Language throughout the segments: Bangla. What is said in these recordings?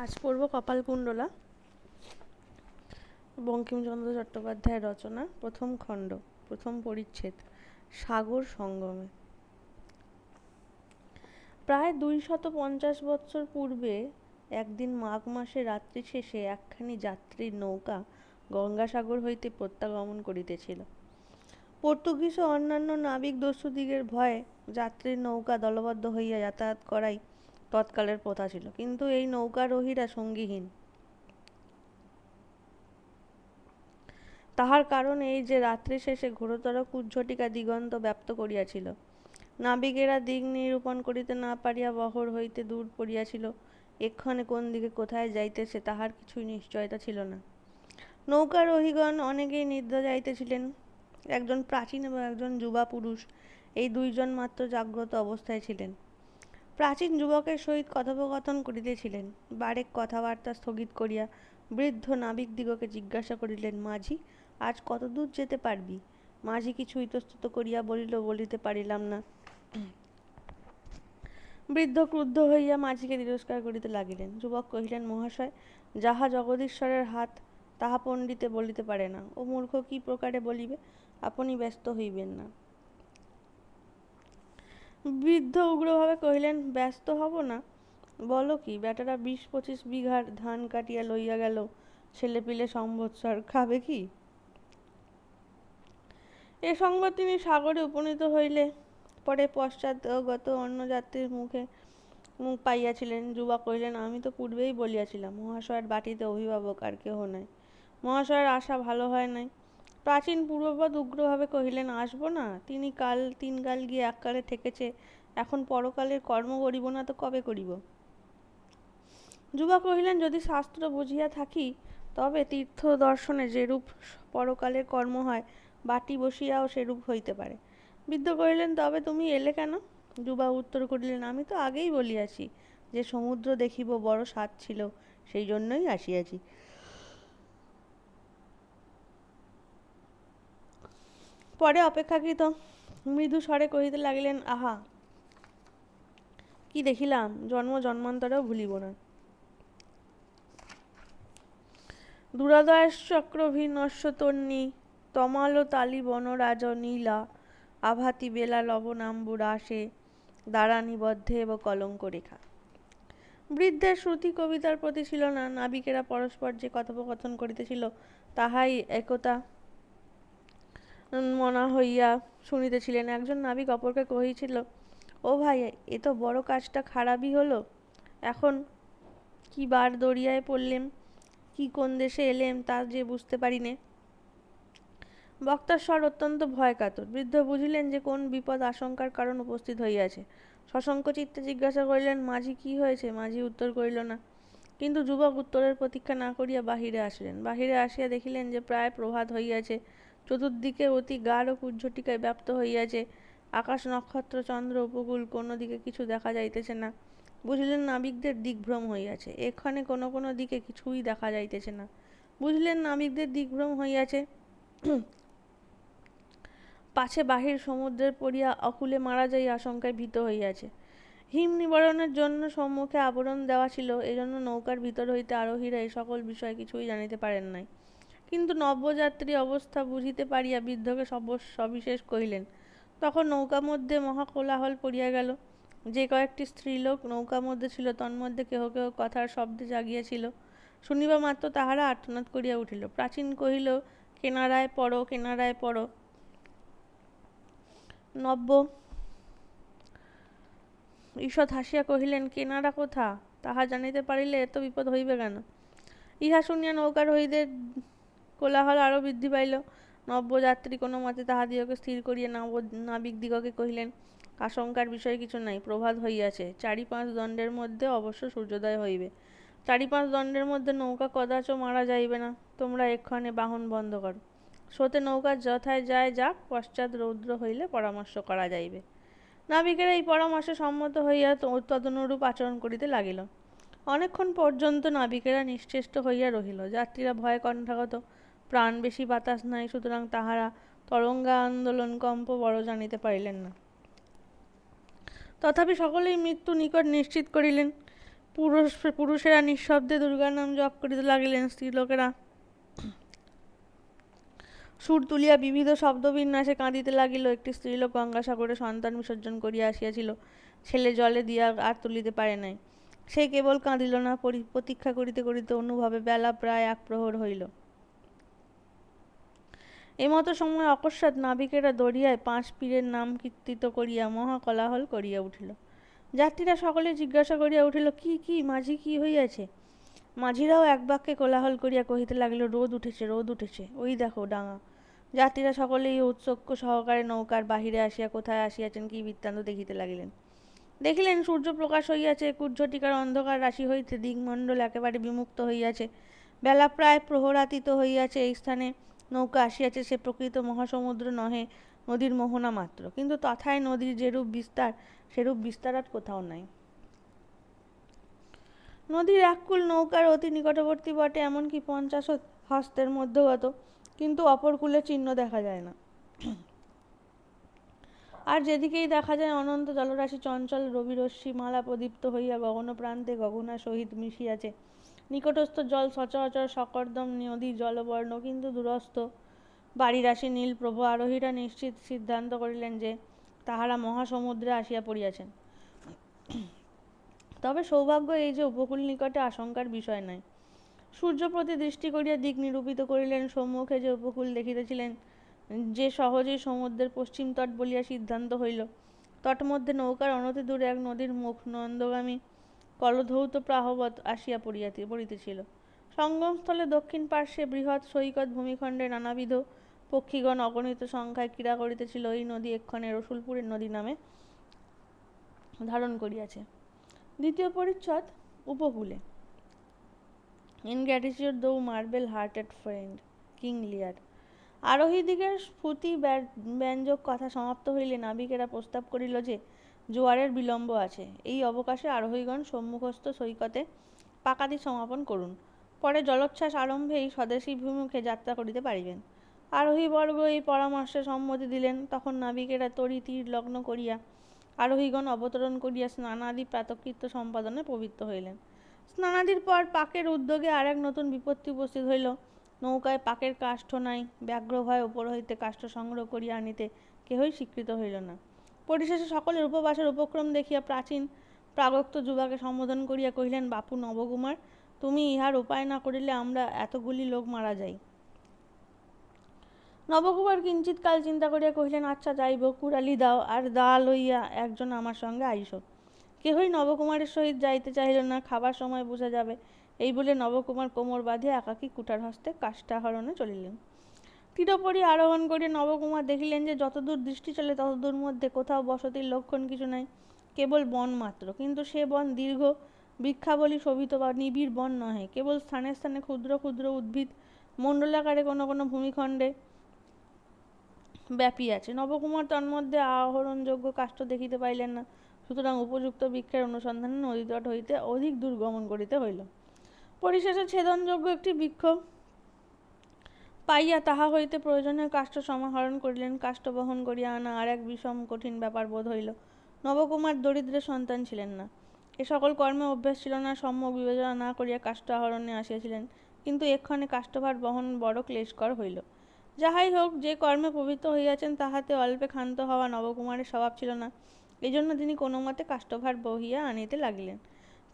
আজ পড়ব কপালকুণ্ডলা, বঙ্কিমচন্দ্র চট্টোপাধ্যায়ের রচনা, প্রথম খণ্ড, প্রথম পরিচ্ছেদ, সাগর সঙ্গমে। প্রায় 250 বৎসর পূর্বে একদিন মাঘ মাসে রাত্রি শেষে একখানি যাত্রীর নৌকা গঙ্গাসাগর হইতে প্রত্যাগমন করিতেছিল। পর্তুগিজ ও অন্যান্য নাবিক দস্যুদিগের ভয়ে যাত্রীর নৌকা দলবদ্ধ হইয়া যাতায়াত করাই তৎকালের প্রথা ছিল, কিন্তু এই নৌকারোহীরা সঙ্গীহীন। তাহার কারণ এই যে রাত্রি শেষে ঘোরতর কুজ্ঝটিকা দিগন্ত ব্যাপ্ত করিয়াছিল। নাবিকেরা দিক নিরূপণ করিতে না পারিয়া বহর হইতে দূর পড়িয়াছিল। এক্ষণে কোন দিকে কোথায় যাইতেছে তাহার কিছুই নিশ্চয়তা ছিল না। নৌকারোহীগণ অনেকেই নিদ্রা যাইতেছিলেন। একজন প্রাচীন এবং একজন যুবা পুরুষ, এই দুইজন মাত্র জাগ্রত অবস্থায় ছিলেন। প্রাচীন যুবকের সহিত কথোপকথন করিতেছিলেন। বারেক কথাবার্তা স্থগিত করিয়া বৃদ্ধ নাবিকদিগকে জিজ্ঞাসা করিলেন, মাঝি, আজ কতদূর যেতে পারবি? মাঝি কিছু ইতস্তত করিয়া বলিল, বলিতে পারিলাম না। বৃদ্ধ ক্রুদ্ধ হইয়া মাঝিকে তিরস্কার করিতে লাগিলেন। যুবক কহিলেন, মহাশয়, যাহা জগদীশ্বরের হাত তাহা পণ্ডিতে বলিতে পারে না। ও মূর্খ কি প্রকারে বলিবে? আপনি ব্যস্ত হইবেন না। বৃদ্ধ উগ্রভাবে কহিলেন, ব্যস্ত হব না? বলো কি, বেটারা 20-25 বিঘার ধান কাটিয়া লইয়া গেল, ছেলেপিলে সম্বৎসর খাবে কি? এ সংবাদ তিনি সাগরে উপনীত হইলে পরে পশ্চাৎগত অন্য যাত্রীর মুখ পাইয়াছিলেন। যুবক কহিলেন, আমি তো পূর্বেই বলিয়াছিলাম, মহাশয়ের বাটিতে অভিভাবক আর কেহ নাই। মহাশয়ের আশা ভালো হয় নাই। প্রাচীন পূর্বপদ উগ্রভাবে কহিলেন, আসব না? তিনি কাল 3 কাল গিয়ে এককালে ঠেকেছে, এখন পরকালের কর্ম করিব না তো কবে করিব? যুবক কহিলেন, যদি শাস্ত্র বুঝিয়া থাকি তবে তীর্থ দর্শনে যেরূপ পরকালের কর্ম হয়, বাটি বসিয়াও সেরূপ হইতে পারে। বৃদ্ধ কহিলেন, তবে তুমি এলে কেন? যুবা উত্তর করিলেন, আমি তো আগেই বলিয়াছি যে সমুদ্র দেখিব, বড় স্বাদ ছিল, সেই জন্যই আসিয়াছি। পরে অপেক্ষাকৃত মৃদু স্বরে কহিতে লাগিলেন, আহা, কি দেখিলাম, জন্ম জন্মান্তরেও ভুলিব না। দুরাদয়শ্চক্রভিনশ্বতন্নী তমালো তালি বনরাজ নীলা আভাতি বেলা লবণাম্বুরাসে দ্বারা নিবদ্ধে এব কলঙ্ক রেখা। বৃদ্ধের শ্রুতি কবিতার প্রতি ছিল না। নাবিকেরা পরস্পর যে কথোপকথন করিতেছিল তাহাই একতা মনা হইয়া শুনিতেছিলেন। একজন নাবিক অপরকে কহিছিল, ও ভাই, এ তো বড় কাজটা খারাপই হলো। এখন কি বার দরিয়ায় পড়লেম, কি কোন দেশে এলেম তা যে বুঝতে পারি নে। বক্তার স্বর অত্যন্ত ভয় কাতর। বৃদ্ধ বুঝিলেন যে কোন বিপদ আশঙ্কার কারণ উপস্থিত হইয়াছে। সশঙ্ক চিত্তে জিজ্ঞাসা করিলেন, মাঝি, কি হয়েছে? মাঝি উত্তর করিল না। কিন্তু যুবক উত্তরের প্রতীক্ষা না করিয়া বাহিরে আসিলেন। বাহিরে আসিয়া দেখিলেন যে প্রায় প্রভাত হইয়াছে। চতুর্দিকে অতি গাঢ় কুজ্ঝটিকায় ব্যাপ্ত হইয়াছে। আকাশ, নক্ষত্র, চন্দ্র, উপকূল, কোনো দিকে কিছু দেখা যাইতেছে না। বুঝলেন নাবিকদের দিগ্ভ্রম হইয়াছে। এক্ষণে কোনো কোনো দিকে কিছুই দেখা যাইতেছে না। বুঝলেন নাবিকদের দিগ্ভ্রম হইয়াছে। পাছে বাহির সমুদ্রের পড়িয়া অকুলে মারা যাই আশঙ্কায় ভীত হইয়াছে। হিম নিবারণের জন্য সম্মুখে আবরণ দেওয়া ছিল, এজন্য নৌকার ভিতর হইতে আরোহীরা এই সকল বিষয় কিছুই জানিতে পারেন নাই। কিন্তু নব্যযাত্রী অবস্থা বুঝিতে পারিয়া বৃদ্ধকে সবিশেষ কহিলেন। তখন নৌকা মধ্যে মহা কোলাহল পড়িয়া গেল। যে কয়েকটি স্ত্রীলোক নৌকা মধ্যে ছিল, তন্মধ্যে কেহ কেহ কথার শব্দে জাগিয়াছিল। শুনিবা মাত্র তাহারা আর্তনাদ করিয়া উঠিল। প্রাচীন কহিল, কেনারায় পড়ো, কেনারায় পড়ো। নব্য ঈষৎ হাসিয়া কহিলেন, কেনারা কোথা? তাহা জানিতে পারিলে এত বিপদ হইবে কেন? ইহা শুনিয়া নৌকারোহীদের কোলাহল আরো বৃদ্ধি পাইল। নব্যযাত্রী কোনো মতে তাহাদিগকে স্থির করিয়া নাবিকদিগকে কহিলেন, আশঙ্কার বিষয় কিছু নাই, প্রভাত হইয়াছে, 4-5 দণ্ডের মধ্যে অবশ্য সূর্যোদয় হইবে। 4-5 দণ্ডের মধ্যে নৌকা কদাচ মারা যাইবে না। তোমরা এক্ষণে বাহন বন্ধ করো। স্রোতে নৌকা যথায় যায় যাক, পশ্চাৎ রৌদ্র হইলে পরামর্শ করা যাইবে। নাবিকেরা এই পরামর্শে সম্মত হইয়া তদনুরূপ আচরণ করিতে লাগিল। অনেকক্ষণ পর্যন্ত নাবিকেরা নিশ্চেষ্ট হইয়া রহিল। যাত্রীরা ভয়ে কণ্ঠাগত। প্রাণ বেশি বাতাস নাই, সুতরাং তাহারা তরঙ্গা আন্দোলন কম্প বড় জানিতে পারিলেন না। তথাপি সকলেই মৃত্যু নিকট নিশ্চিত করিলেন। পুরুষেরা নিঃশব্দে দুর্গার নাম জপ করিতে লাগিলেন। স্ত্রীলোকেরা সুর তুলিয়া বিবিধ শব্দবিন্যাসে কাঁদিতে লাগিল। একটি স্ত্রীলোক গঙ্গাসাগরে সন্তান বিসর্জন করিয়া আসিয়াছিল, ছেলে জলে দিয়া আর তুলিতে পারে নাই। সে কেবল কাঁদিল না, প্রতীক্ষা করিতে করিতে অনুভবে বেলা প্রায় 1 প্রহর হইল। এমতো সময় অকস্মাৎ নাবিকেরা দরিয়ায় 5 পীরের নাম কীর্তিত করিয়া মহা কোলাহল করিয়া উঠিল। যাত্রীরা সকলে জিজ্ঞাসা করিয়া উঠিল, কি কি মাঝি, কি হইয়াছে? মাঝিরাও এক বাক্যে কোলাহল করিয়া কহিতে লাগিল, রোদ উঠেছে, রোদ উঠেছে, ওই দেখো ডাঙা। যাত্রীরা সকলেই উৎসুক সহকারে নৌকার বাহিরে আসিয়া কোথায় আসিয়াছেন কি বৃত্তান্ত দেখিতে লাগিলেন। দেখিলেন সূর্য প্রকাশ হইয়াছে, কুজ্ঝটিকার অন্ধকার রাশি হইতে দিগমণ্ডল একেবারে বিমুক্ত হইয়াছে, বেলা প্রায় প্রহরাতীত হইয়াছে। এই স্থানে নৌকা আসিয়াছে সে প্রকৃত মহাসমুদ্র নহে, নদীর মোহনা মাত্র। কিন্তু তথায় নদীর যেরূপ বিস্তার, সেরূপ বিস্তার আর কোথাও নাই। নদীর এককুল নৌকার অতি নিকটবর্তী বটে, এমনকি 50 হস্তের মধ্যগত, কিন্তু অপর কূলে চিহ্ন দেখা যায় না। আর যেদিকেই দেখা যায় অনন্ত জলরাশি চঞ্চল রবিরশ্মি মালা প্রদীপ্ত হইয়া গগন প্রান্তে গগনার সহিত মিশিয়াছে। নিকটস্থ জল সচরাচর সকর্দম নদী জলবর্ণ, কিন্তু দূরস্থ বাড়িরাশি নীল প্রভ। আরোহীরা নিশ্চিত সিদ্ধান্ত করিলেন যে তাহারা মহাসমুদ্রে আসিয়া পড়িয়াছেন। তবে সৌভাগ্য এই যে উপকূল নিকটে আশঙ্কার বিষয় নাই। সূর্য প্রতি দৃষ্টি করিয়া দিক নিরূপিত করিলেন। সম্মুখে যে উপকূল দেখিতেছিলেন, যে সহজেই সমুদ্রের পশ্চিম তট বলিয়া সিদ্ধান্ত হইল। তটমধ্যে নৌকার অনতি দূরে এক নদীর মুখ নন্দগামী কলধৌত প্রাহবৎ আসিয়া পড়িতেছিল। সঙ্গমস্থলে দক্ষিণ পার্শ্বে বৃহৎ সৈকত ভূমিখণ্ডে নানাবিধ পক্ষীগণ অগণিত সংখ্যায় ক্রীড়া করিতেছিল। এই নদী এক্ষণে রসুলপুরের নদী নামে ধারণ করিয়াছে। দ্বিতীয় পরিচ্ছদ, উপকূলে। ইন গ্র্যাটিটিউড দো মার্বেল হার্টেড ফ্রেন্ড, কিং লিয়ার। আরোহীদিগের স্ফূর্তি ব্যঞ্জক কথা সমাপ্ত হইলে নাবিকেরা প্রস্তাব করিল যে জোয়ারের বিলম্ব আছে, এই অবকাশে আরোহীগণ সম্মুখস্থ সৈকতে পাকাতি সমাপন করুন, পরে জলোচ্ছ্বাস আরম্ভেই স্বদেশী বিমুখে যাত্রা করিতে পারিবেন। আরোহীবর্গ এই পরামর্শে সম্মতি দিলেন। তখন নাবিকেরা তরি তীর লগ্ন করিয়া আরোহীগণ অবতরণ করিয়া স্নানাদি প্রাতকৃত্য সম্পাদনে প্রবৃত্ত হইলেন। স্নানাদির পর পাকের উদ্যোগে আর এক নতুন বিপত্তি উপস্থিত হইল। নৌকায় পাকের কাষ্ঠ নাই। ব্যাঘ্র ভয় উপর হইতে কাষ্ঠ সংগ্রহ করিয়া আনিতে কেহই স্বীকৃত হইল না। পরিশেষে সকলের উপবাসের উপক্রম দেখিয়া প্রাচীন প্রাগোক্ত যুবাকে সম্বোধন করিয়া কহিলেন, বাপু নবকুমার, তুমি ইহার উপায় না করিলে আমরা এতগুলি লোক মারা যাই। নবকুমার কিঞ্চিৎ কাল চিন্তা করিয়া কহিলেন, আচ্ছা যাইব, কুড়ালি দাও, আর দা লইয়া একজন আমার সঙ্গে আইস। কেহই নবকুমারের সহিত যাইতে চাহিল না। খাবার সময় বুঝা যাবে, এই বলে নবকুমার কোমর বাঁধিয়া একাকী কুঠার হস্তে কাষ্টাহরণে চলিলেন। তীরপরি আরোহণ করিয়া নবকুমার দেখিলেন যে যতদূর দৃষ্টি চলে ততদূর মধ্যে কোথাও বসতির লক্ষণ কিছু নাই, কেবল বন মাত্র। কিন্তু সে বন দীর্ঘ বৃক্ষাবলী শোভিত বা নিবিড় বন নহে, কেবল স্থানে স্থানে ক্ষুদ্র ক্ষুদ্র উদ্ভিদ মণ্ডলাকারে কোনো কোনো ভূমিখণ্ডে ব্যাপী আছে। নবকুমার তন্মধ্যে আহরণযোগ্য কাষ্ঠ দেখিতে পাইলেন না, সুতরাং উপযুক্ত বৃক্ষের অনুসন্ধানে নদীতট হইতে অধিক দূর গমন করিতে হইল। পরিশেষে ছেদনযোগ্য একটি বৃক্ষ পাইয়া তাহা হইতে প্রয়োজনীয় কাষ্ঠ সমাহরণ করিলেন। কাষ্ঠ বহন করিয়া আনা আর এক বিষম কঠিন ব্যাপার বোধ হইল। নবকুমার দরিদ্রের সন্তান ছিলেন না, এ সকল কর্মে অভ্যাস ছিল না, সম্যক বিবেচনা না করিয়া কাষ্ঠ আহরণে আসিয়াছিলেন। কিন্তু এক্ষণে কাষ্ঠভার বহন বড় ক্লেশকর হইল। যাহাই হোক, যে কর্মে প্রবৃত্ত হইয়াছেন তাহাতে অল্পে ক্ষান্ত হওয়া নবকুমারের স্বভাব ছিল না। এই জন্য তিনি কোনো মতে কাষ্ঠভার বহিয়া আনিতে লাগিলেন।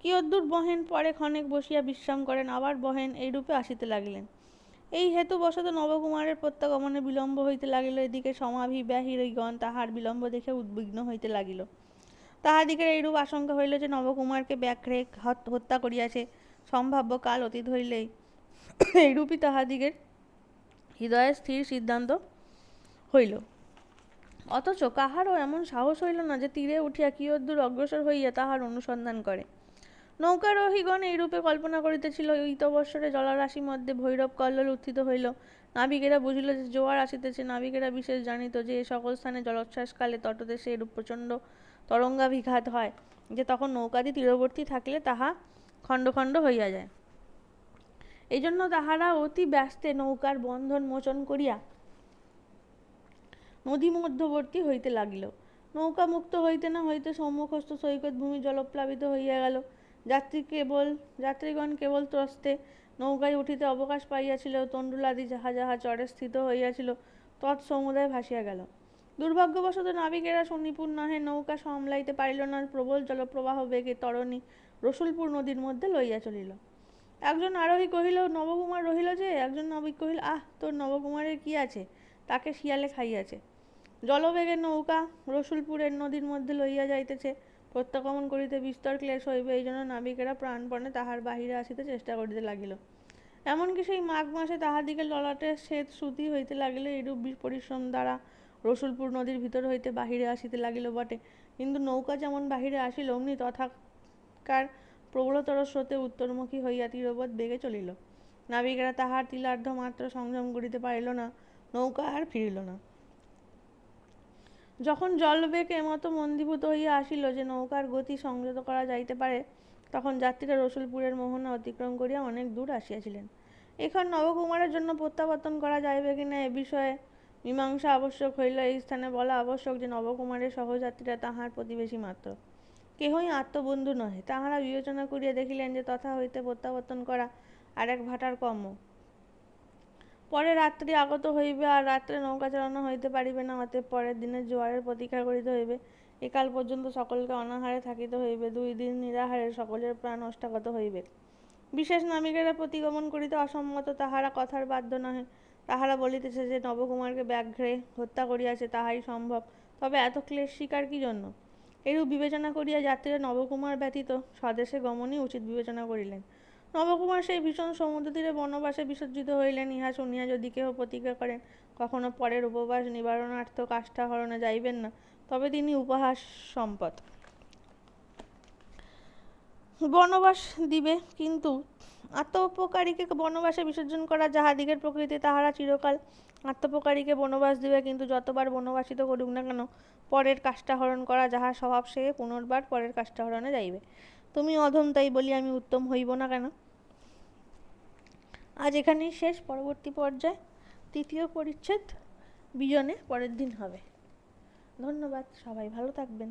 কিয়দ্দূর বহেন, পরে ক্ষণেক বসিয়া বিশ্রাম করেন, আবার বহেন, এইরূপে আসিতে লাগিলেন। এই হেতুবশত নবকুমারের প্রত্যাগমনে বিলম্ব হইতে লাগিল। এদিকে সমাভিব্যাহীগণ তাহার বিলম্ব দেখে উদ্বিগ্ন হইতে লাগিল। তাহাদিগের এইরূপ আশঙ্কা হইল যে নবকুমারকে ব্যাঘ্রে হত্যা করিয়াছে। সম্ভাব্য কাল অতীত হইলেই এইরূপই তাহাদিগের হৃদয়ে স্থির সিদ্ধান্ত হইল। অথচ কাহারও এমন সাহস হইল না যে তীরে উঠিয়া কিয়দ্দূর অগ্রসর হইয়া তাহার অনুসন্ধান করে। নৌকারোহীগণ এইরূপে কল্পনা করিতেছিল, ইতবৎসরে জলরাশি মধ্যে ভৈরব কল্লোল উত্থিত হইল। নাবিকেরা বুঝিল যে জোয়ার আসিতেছে। নাবিকেরা বিশেষ জানিত যে এ সকল স্থানে জলোচ্ছ্বাসকালে তটদেশে এরূপ প্রচণ্ড তরঙ্গাভিঘাত হয় যে তখন নৌকাদি তীরবর্তী থাকিলে তাহা খণ্ড খণ্ড হইয়া যায়। এই জন্য তাহারা অতি ব্যস্তে নৌকার বন্ধন মোচন করিয়া নদী মধ্যবর্তী হইতে লাগিল। নৌকা মুক্ত হইতে না হইতে সম্মুখস্থ সৈকত ভূমি জলপ্লাবিত হইয়া গেল। যাত্রীগণ কেবল ত্রস্তে নৌকায় উঠিতে অবকাশ পাইয়াছিল, তণ্ডুলাদি যাহা যাহা চরে স্থিত হইয়াছিল তৎসমুদায় ভাসিয়া গেল। দুর্ভাগ্যবশত নাবিকেরা সুনিপুণ নহে, নৌকা সামলাইতে পারিল না, প্রবল জলপ্রবাহ বেগে তরণী রসুলপুর নদীর মধ্যে লইয়া চলিল। একজন আরোহী কহিল, নবকুমার রহিল যে? একজন নাবিক কহিল, আহ, তোর নবকুমারের কি আছে, তাকে শিয়ালে খাইয়াছে। জলবেগে নৌকা রসুলপুরের নদীর মধ্যে লইয়া যাইতেছে, প্রত্যাগমন করিতে বিস্তর ক্লেশ হইবে, এই জন্য নাবিকেরা প্রাণপণে তাহার বাহিরে আসিতে চেষ্টা করিতে লাগিল। এমনকি সেই মাঘ মাসে তাহাদিগের ললাটে শ্বেত শ্রুতি হইতে লাগিল। এইরূপ পরিশ্রম দ্বারা রসুলপুর নদীর ভিতর হইতে বাহিরে আসিতে লাগিল বটে, কিন্তু নৌকা যেমন বাহিরে আসিল, অমনি তথাকার প্রবলতর স্রোতে উত্তরমুখী হইয়া তীরবৎ বেগে চলিল। নাবিকেরা তাহার তিলার্ধ মাত্র সংযম করিতে পারিল না, নৌকা আর ফিরিল না। যখন জলবেগ এমতো মন্দীভূত হইয়া আসিল যে নৌকার গতি সংযত করা যাইতে পারে, তখন যাত্রীরা রসুলপুরের মোহনা অতিক্রম করিয়া অনেক দূর আসিয়াছিলেন। এখন নবকুমারের জন্য প্রত্যাবর্তন করা যাইবে কিনা এ বিষয়ে মীমাংসা আবশ্যক হইল। এই স্থানে বলা আবশ্যক যে নবকুমারের সহযাত্রীরা তাহার প্রতিবেশী মাত্র, কেহই আত্মবন্ধু নহে। তাহারা বিবেচনা করিয়া দেখিলেন যে তথা হইতে প্রত্যাবর্তন করা আর এক ভাটার কর্ম। পরে রাত্রি আগত হইবে, আর রাত্রে নৌকা চালানো হইতে পারিবে না, অতএব পরের দিনের জোয়ারের প্রতীক্ষা করিতে হইবে। একাল পর্যন্ত সকলকে অনাহারে থাকিতে হইবে, 2 দিন নিরাহারে সকলের প্রাণ অষ্টাগত হইবে। বিশেষ নাবিকেরা প্রতিগমন করিতে অসম্মত, তাহারা কথার বাধ্য নহে। তাহারা বলিতেছে যে নবকুমারকে ব্যাঘ্রে হত্যা করিয়াছে, তাহাই সম্ভব, তবে এত ক্লেশ শিকার কি জন্য? এরূপ বিবেচনা করিয়া যাত্রীরা নবকুমার ব্যতীত স্বদেশে গমনই উচিত বিবেচনা করিলেন। নবকুমার সেই ভীষণ সমুদ্র তীরে বনবাসে বিসর্জিত হইলেন। ইহা শুনিয়া যদি কেহ প্রতিজ্ঞা করেন কখনো পরের উপবাস নিবারণার্থ কাষ্ঠাহরণে যাইবেন না, তবে তিনি উপহাস সম্পদ বনবাস দিবে, কিন্তু আত্মোপকারীকে বনবাসে বিসর্জন করা যাহাদিগের প্রকৃতি, তাহারা চিরকাল আত্মোপকারীকে বনবাস দিবে, কিন্তু যতবার বনবাসিত করুক না কেন, পরের কাষ্ঠাহরণ করা যাহার স্বভাব, সে পুনর্বার পরের কাষ্ঠাহরণে যাইবে। তুমি অধম, তাই বলি আমি উত্তম হইব না কেন? আজ এখানেই শেষ। পরবর্তী পর্যায়ে 3য় পরিচ্ছেদ বিজনে পরের দিন হবে। ধন্যবাদ, সবাই ভালো থাকবেন।